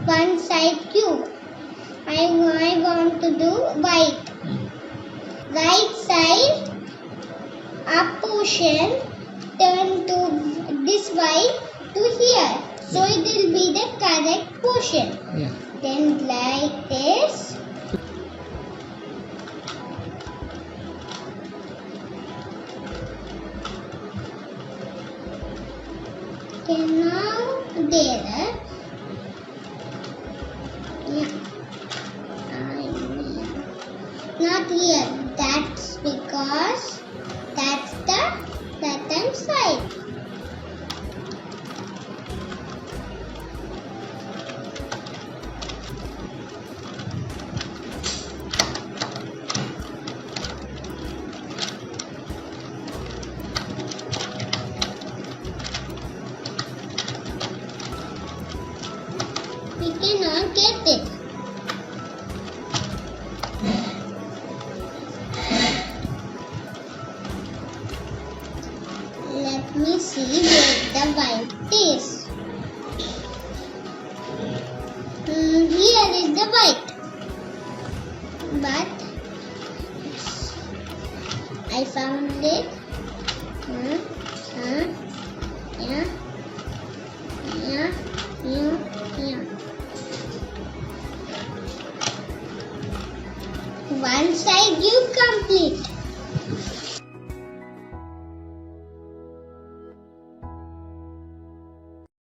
one side cube. I want to do white. Right side up portion turn to this white to here. So it will be the correct portion. Yeah. Then like this. Okay, now there. Yeah. Not here. That's because that's the left-hand side. We cannot get it. Let me see where the white is. Here is the white. But I found it. Yeah. One side you complete.